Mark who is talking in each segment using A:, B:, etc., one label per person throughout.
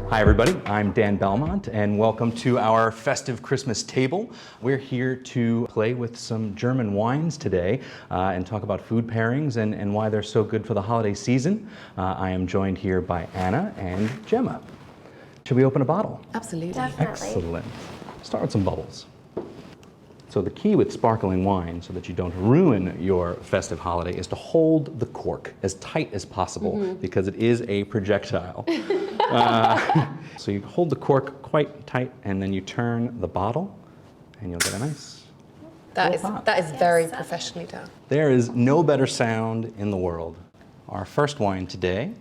A: Hi everybody, I'm Dan Belmont and welcome to our festive Christmas table. We're here to play with some German wines today and talk about food pairings and why they're so good for the holiday season. I am joined here by Anna and Gemma. Should we open a bottle?
B: Absolutely.
C: Definitely.
A: Excellent. Start with some bubbles. So the key with sparkling wine, so that you don't ruin your festive holiday, is to hold the cork as tight as possible because it is a projectile. So you hold the cork quite tight and then you turn the bottle and you'll get a nice
B: That
A: pop.
B: is very professionally done.
A: There is no better sound in the world. Our first wine today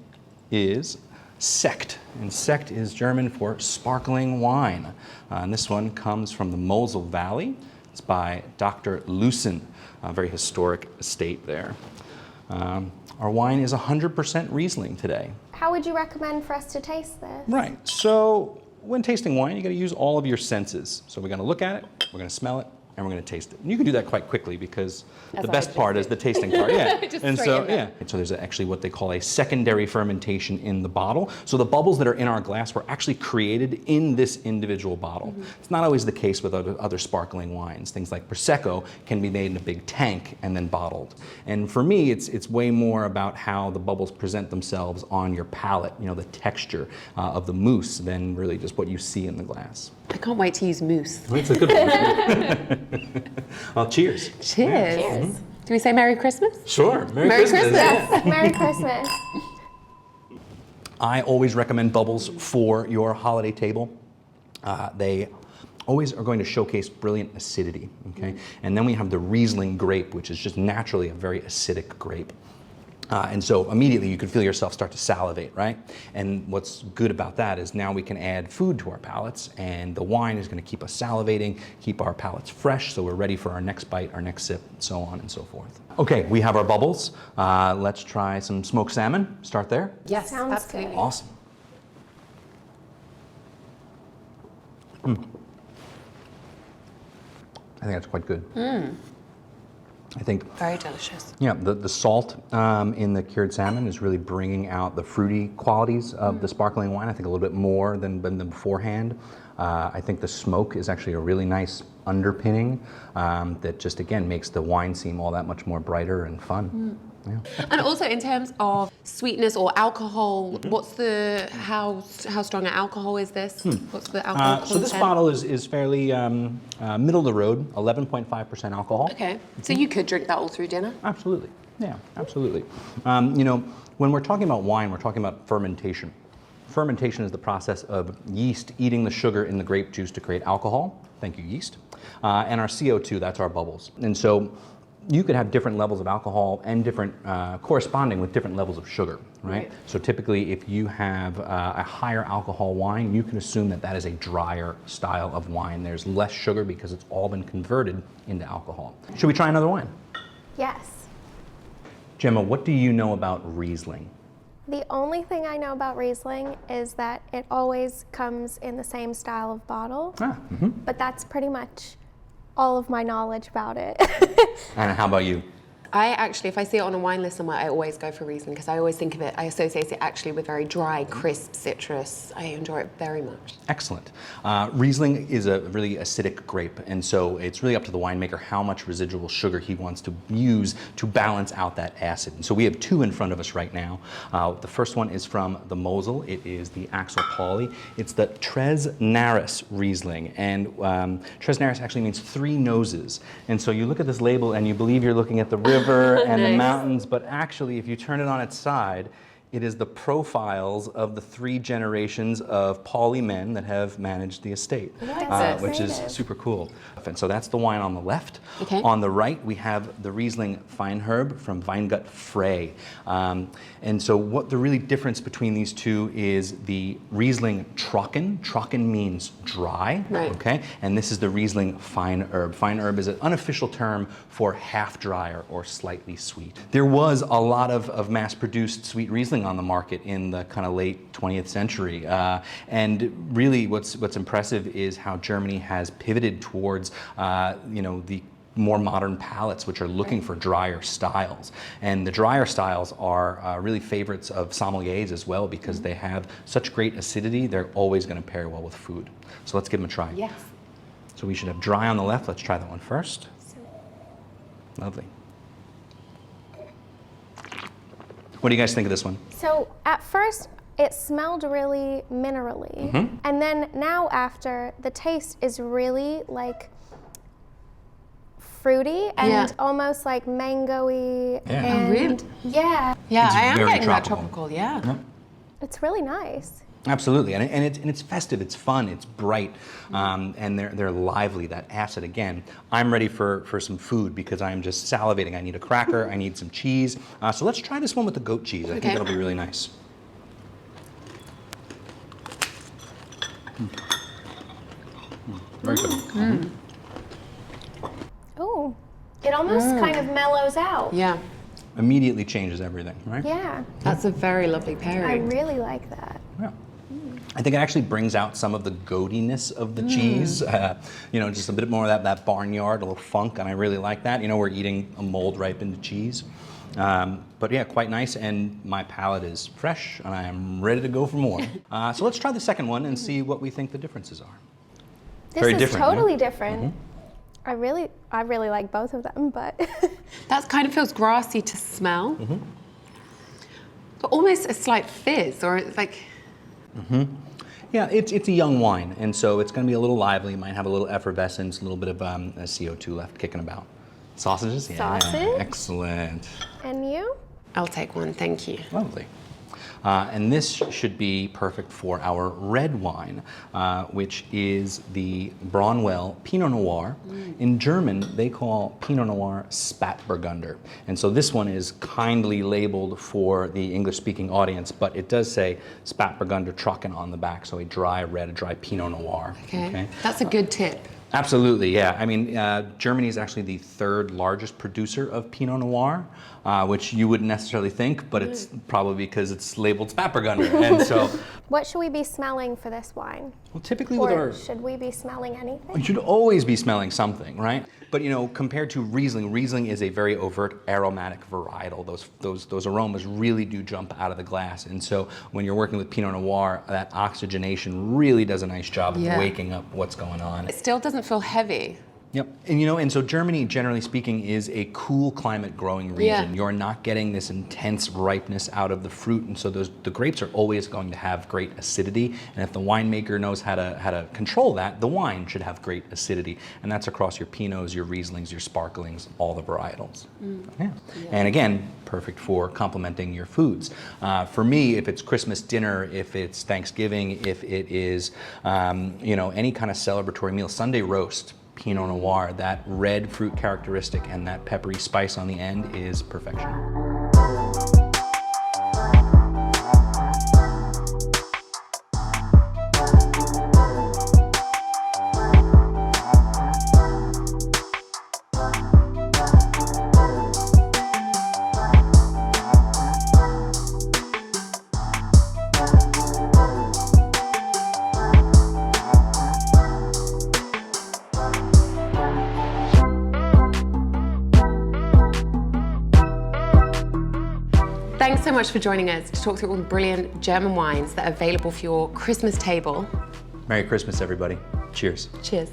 A: is Sekt, and Sekt is German for sparkling wine. And this one comes from the Mosel Valley. It's by Dr. Lucen, a very historic estate there. Our wine is 100% Riesling today.
C: How would you recommend for us to taste this?
A: Right, so when tasting wine, you gotta use all of your senses. So we're gonna look at it, we're gonna smell it, and we're going to taste it. And you can do that quite quickly because the best part is the tasting part. Yeah. And so, yeah. So there's actually what they call a secondary fermentation in the bottle. So the bubbles that are in our glass were actually created in this individual bottle. It's not always the case with other sparkling wines. Things like Prosecco can be made in a big tank and then bottled. And for me, it's way more about how the bubbles present themselves on your palate, you know, the texture of the mousse than really just what you see in the glass.
B: I can't wait to use mousse.
A: That's a good one. Well, cheers.
B: Cheers.
C: Cheers.
B: Do we say Merry Christmas?
A: Sure. Merry
B: Christmas.
C: Yes, Merry Christmas.
A: I always recommend bubbles for your holiday table. They always are going to showcase brilliant acidity, okay? And then we have the Riesling grape, which is just naturally a very acidic grape. And so immediately you can feel yourself start to salivate, right? And what's good about that is now we can add food to our palates, and the wine is going to keep us salivating, keep our palates fresh, so we're ready for our next bite, our next sip, and so on and so forth. Okay, we have our bubbles. Let's try some smoked salmon. Start there.
B: Yes,
C: Sounds
B: absolutely.
C: good.
A: Awesome. I think that's quite good. I think,
B: Very delicious.
A: yeah, the salt in the cured salmon is really bringing out the fruity qualities of the sparkling wine. I think a little bit more than beforehand. I think the smoke is actually a really nice underpinning that just, again, makes the wine seem all that much more brighter and fun. Yeah.
B: And also in terms of sweetness or alcohol, what's the how strong an alcohol is this? What's the alcohol content?
A: So this bottle is fairly middle of the road, 11.5% alcohol.
B: Okay, so you could drink that all through dinner?
A: Absolutely, yeah, absolutely. You know, when we're talking about wine, we're talking about fermentation. Fermentation is the process of yeast eating the sugar in the grape juice to create alcohol. Thank you, yeast. And our CO2, that's our bubbles. And so you could have different levels of alcohol and different corresponding with different levels of sugar, right? So typically if you have a higher alcohol wine, you can assume that that is a drier style of wine. There's less sugar because it's all been converted into alcohol. Should we try another wine?
C: Yes.
A: Gemma, what do you know about Riesling?
C: The only thing I know about Riesling is that it always comes in the same style of bottle, but that's pretty much all of my knowledge about it.
A: Anna, how about you?
B: I actually, if I see it on a wine list somewhere, I always go for Riesling because I always think of it, I associate it actually with very dry, crisp citrus. I enjoy it very much.
A: Excellent. Riesling is a really acidic grape, and so it's really up to the winemaker how much residual sugar he wants to use to balance out that acid. And so we have two in front of us right now. The first one is from the Mosel. It is the Axel Pauly. It's the Tres Naris Riesling, and Tres Naris actually means three noses. And so you look at this label and you believe you're looking at the river and the mountains, but actually if you turn it on its side, it is the profiles of the three generations of Pauly men that have managed the estate, which is super cool. And so that's the wine on the left.
B: Okay.
A: On the right, we have the Riesling Feinherb from Weingut Frey. And so what the really difference between these two is the Riesling Trocken. Trocken means dry, okay? And this is the Riesling Feinherb. Feinherb is an unofficial term for half dry or slightly sweet. There was a lot of mass-produced sweet Riesling on the market in the kind of late 20th century. And really what's impressive is how Germany has pivoted towards the more modern palates which are looking for drier styles. And the drier styles are really favorites of sommeliers as well because they have such great acidity, they're always going to pair well with food. So let's give them a try.
B: Yes.
A: So we should have dry on the left. Let's try that one first. Lovely. What do you guys think of this one?
C: So at first, it smelled really minerally. And then now after, the taste is really like fruity and almost like mango-y.
A: Yeah.
C: And
B: Oh, really?
C: yeah,
B: Yeah,
A: It's
B: I am
A: very
B: getting that
A: tropical.
B: tropical, yeah.
C: it's really nice.
A: Absolutely, and it's festive, it's fun, it's bright, and they're lively. That acid again. I'm ready for some food because I'm just salivating. I need a cracker, I need some cheese. So let's try this one with the goat cheese. I think that'll be really nice. Very good.
C: Oh, it almost kind of mellows out.
B: Yeah,
A: Immediately changes everything, right?
C: Yeah,
B: that's a very lovely
C: I
B: pairing.
C: really like that.
A: Yeah. I think it actually brings out some of the goatiness of the cheese. You know, just a bit more of that barnyard, a little funk, and I really like that. You know, we're eating a mold ripened cheese. But yeah, quite nice, and my palate is fresh, and I am ready to go for more. So let's try the second one and see what we think the differences are.
C: This
A: Very
C: is
A: different, yeah?
C: totally different. I really like both of them, but
B: That kind of feels grassy to smell, but almost a slight fizz, or it's like,
A: Yeah, it's a young wine, and so it's going to be a little lively. It might have a little effervescence, a little bit of CO2 left kicking about. Sausages? Yeah.
C: Sausage?
A: Excellent.
C: and you?
B: I'll take one, thank you.
A: Lovely. And this should be perfect for our red wine, which is the Braunwell Pinot Noir. In German, they call Pinot Noir Spätburgunder. And so this one is kindly labeled for the English-speaking audience, but it does say Spätburgunder Trocken on the back, so a dry red, a dry Pinot Noir.
B: Okay, that's a good tip.
A: Absolutely, yeah. I mean, Germany is actually the third largest producer of Pinot Noir, which you wouldn't necessarily think, but it's probably because it's labeled Spätburgunder. And so,
C: What should we be smelling for this wine?
A: well, typically with
C: Or
A: our,
C: should we be smelling anything?
A: you should always be smelling something, right? But you know, compared to Riesling, Riesling is a very overt aromatic varietal. Those aromas really do jump out of the glass. And so when you're working with Pinot Noir, that oxygenation really does a nice job of
B: Yeah.
A: waking up what's going on.
B: It still doesn't feel heavy.
A: Yep, and you know, and so Germany, generally speaking, is a cool climate growing region.
B: Yeah.
A: You're not getting this intense ripeness out of the fruit, and so the grapes are always going to have great acidity. And if the winemaker knows how to control that, the wine should have great acidity, and that's across your Pinots, your Rieslings, your Sparklings, all the varietals. Yeah. And again, perfect for complementing your foods. For me, if it's Christmas dinner, if it's Thanksgiving, if it is you know, any kind of celebratory meal, Sunday roast. Pinot Noir, that red fruit characteristic and that peppery spice on the end is perfection.
B: Thanks so much for joining us to talk through all the brilliant German wines that are available for your Christmas table.
A: Merry Christmas, everybody. Cheers.
B: Cheers.